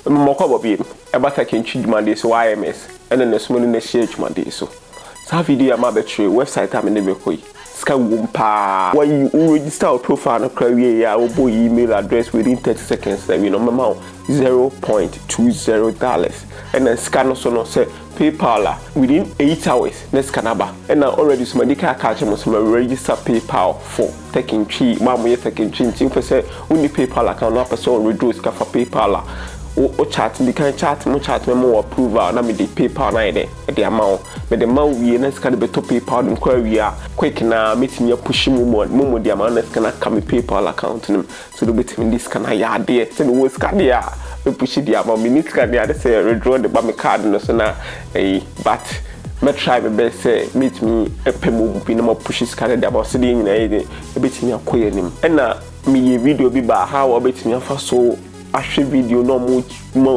moko bobi eba taking chidwumade so IMS ene ne so ne share chidwumade so sa video ma betray website am ne bekoyi ska wumpa when you register your profile no career ya obo email address within 30 seconds that we no mama $0.20 and then scan so no say PayPal within 8 hours next scanaba and already somebody can catch me some register PayPal for taking chi mamu ye taking chi for say only PayPal account na person reduce ka for PayPal o chat the kind chat mo chat me mo approval na me the PayPal na dey the amount me the amount we na scan be to PayPal dem kwa we quick na meeting push mo the amount na scan ka me PayPal account nim so do betimi this can ya dey say no scan there we push the amount me need scan there say withdraw the ba me card no so na but me try my best say meet me pemo bi na mo push scan there about say na e betimi akoye nim na me video bi ba how betimi afa so ahwe video no mo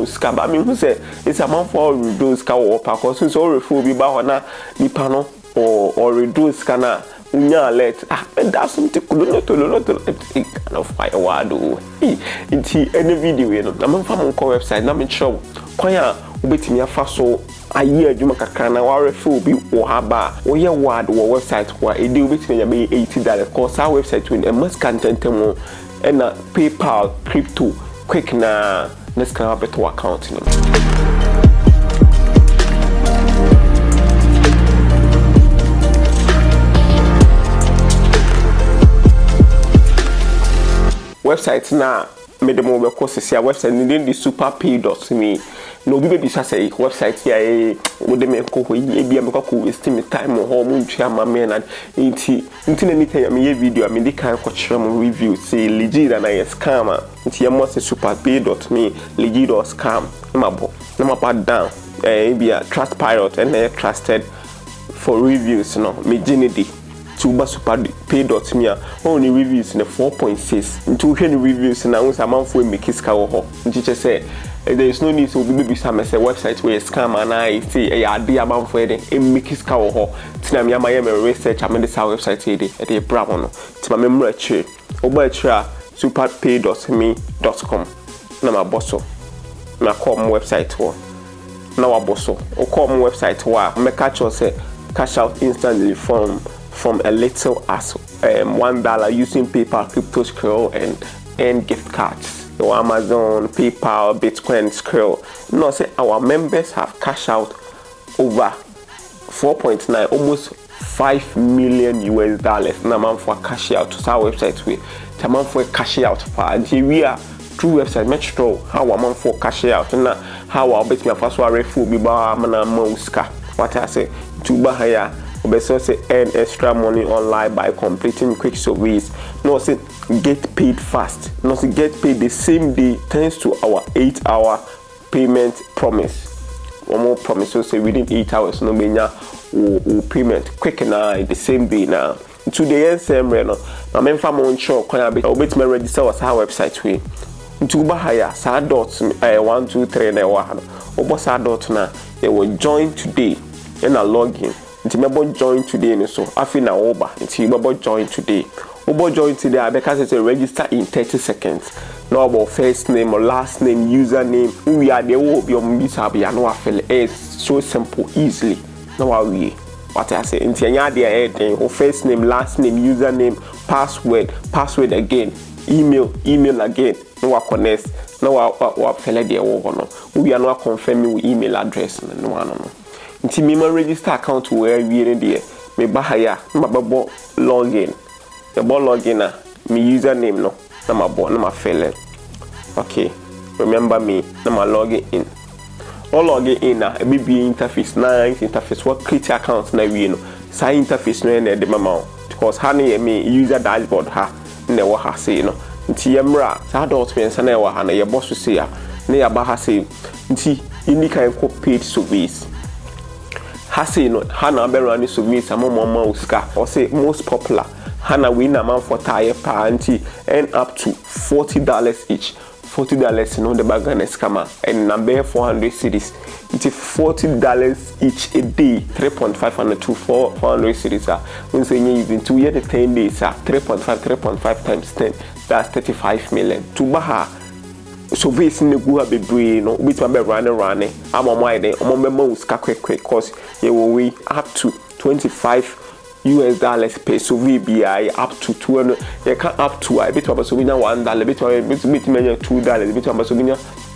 scam me who say it's a man for reduce ka wo pa cause so refu bi ba hona nipa no or reduce kana unya alert and that's something could not kind of fire word inti any video you know na man fa mon ko website na me show kwanya obetimi afa so ayi adwuma kakra na wa refu bi wo ha ba wo ye word wo website kwa edi obetimi ya be $80 cause our website when a must content mo and PayPal crypto quick na let's can have better account in website na me dem over course see website ni the superpay.me no bi be say website ya wo dem ko ho e bia me ko waste me time ho mo ntwa ma me na nti na anytime me ye video me dey kan ko kire mo review say legit na yes scam nti ya mo say superpay.me legit or scam na ma down bia trust pirate and trusted for reviews no me genedy to superpay.me only reviews in 4.6 into any reviews na unsa manfo make iska wo ho nti say there is no need to be some website where scam and I see a idea manfo e make iska wo ho tina me amaye me research am this website e dey bravo no tima me mra chi oba chi superpay.me.com na ma bosso na come website wo na wa bosso o come website wa me catch you say cash out instantly from a little as $1 using PayPal, crypto Skrill and gift cards. So Amazon, PayPal, Bitcoin, Skrill. No, say our members have cash out over 4.9, almost $5 million US. Na man for cash out to our website we. The man for cash out for we are through website metro how a man for cash out na how I bet me first one refu bi ba mana mouska. What I say to bahaya obeso say earn extra money online by completing quick surveys. No say get paid fast. No say get paid the same day thanks to our 8-hour payment promise. One more promise so say within 8 hours no benya o payment quick na the same day now. Today same no. Na memfa mo show kwan be obet me register was our website we. Ntu ba haya sa dots 1 2 3 na wa ha. Obo sa dot na they will join today and a login. Nti mebo join today ni so afi na oba nti mebo join today today abeka say register in 30 seconds no about first name or last name username we are there will be on bisa be no afel is so simple easily no we what I say nti anya there o first name last name username password again email again no wa connect no wa fele there wo no we are no confirm me email address no no nti me ma register account where we in there me bahaya ma babo login the login na me username no na ma fill okay remember me na ma login in all login in na e be interface nice interface what create account na we no say interface no na de mama because ha na me user dashboard ha na wo ha say no nti yemra sa dot me na wo ha na ye boss say ya na ya ba ha say nti indicate ko paid service Hasi no hana be running service among uska or say most popular hana win amount for tire party and up to $40 each. $40 no the bag and scammer and number 400 cities. It's $40 each a day, 3.500 to 400 cities. When say you using 2 years 10 days, 3.5 times 10, that's 35 million. To baha surveys in the gua be brain no bit ma run am on my day on member quick cause you will we up to $25 per survey BI up to 200 you can up to I bit about $1 bit $2 bit about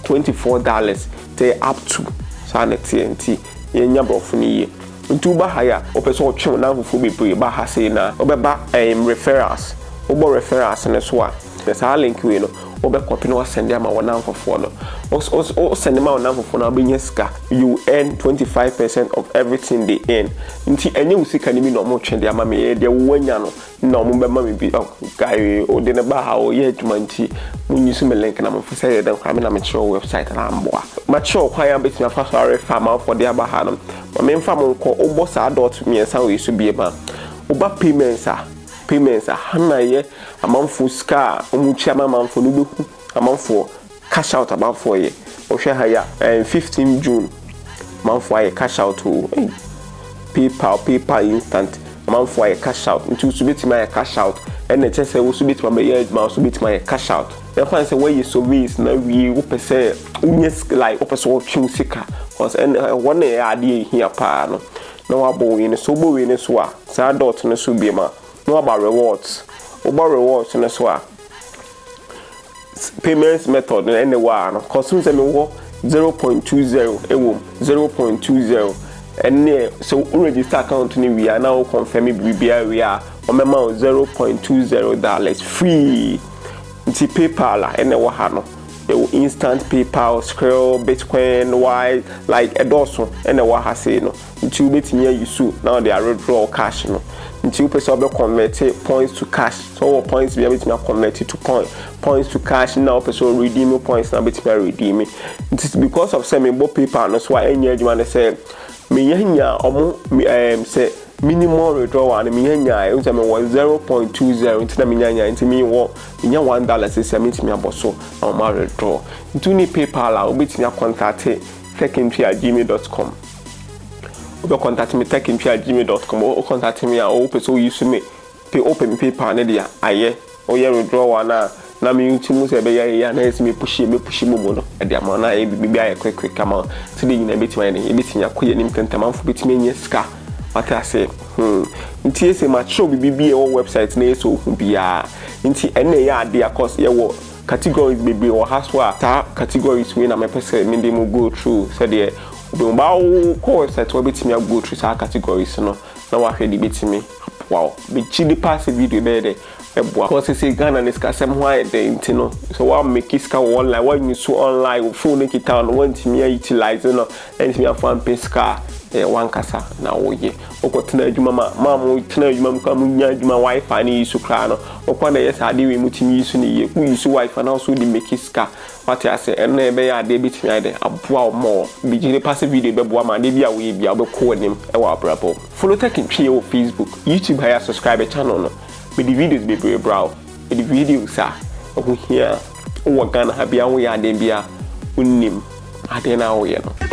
$24 they up to sanity TNT yenya brofuni ntu ba haya opeso otwe na fufu bebre ba ha sei na obeba referrals obo referrals ne so a the link we no obe copy no send am wona amfofo no o send am wona amfofo na benye sika you earn 25% of everything they earn nti enye usika ni mi no mo twende ama me de wanya no na mo be ma me bi guy o de ne ba ha o ye adwuma nti munyisu me link na mo fo say de kwa me na me chiro website na amboa ma chiro kwa ya betima fa so are farm for de aba ha no me mfa mo nko obo sa dot me ensa we so bie ma oba payments hana ye amanfo ska omuchi amanfo no behu amanfo cash out amanfo ye ohwe ha ya 15 June amanfo aye cash out to PayPal instant amanfo aye cash out nti usubitima aye cash out ene chese usubitima be ye ma usubitima aye cash out then find say where you service na we wo pese unyes like opeso otwe sika cause one e ade here pa no na wabo we ne so bo we ne so a sa dot ne so bi ma no about rewards and so on payments method and the one consume me 0.20 0.20 and so register account ni we are now confirm we are on $0.20 free nti PayPal and the one instant PayPal, Skrill, Bitcoin, why like a dozen and the one has say no until bit near you soon now they are withdraw cash no until person convert points to cash so points be able to convert to points to cash now person redeem points now bit redeem it because of sending both PayPal no so any you say me yanya say minimum withdrawal and me yanya until me 0.20 until me yanya until me $1 say me to me aboso na ma withdraw into ni PayPal a obit me contact techintry@gmail.com or contact me techintry@gmail.com or contact me or person use me pay open PayPal na dia aye o ye withdrawal na me ntimu se be ya na esi me push mo no e dia ma na e bi aye quick come so dey na bit me e bit nya koye nim kantamanfo bit me nya sika what I say nti ese ma show bibi e website na eso hu bia nti ene ya ade course ye wo categories bibi or haswa ta categories we na me pese me dey mo go through so dey do ba wo website we bit me go through sa categories no na wa hwe di bit me wow be chili pass video there because say Ghana is kasem why the intino so what make it ska online what you so online phone it town want me utilize no and me fan pesca one kasa na woye okotena adwuma ma mo tena adwuma ko nya adwuma wifi ni isu kra no okwana yes ade we mutimi isu ni ye ku isu wifi na so di make it ska what I say and na be ya de bitimi ade aboa mo bijire pass video be boa ma de bia we bia be ko nim e wa brabo follow techintry o Facebook YouTube haya subscribe channel no with the videos be very brow with the videos here o Ghana ha bia wo ya de bia unnim ade na wo ye no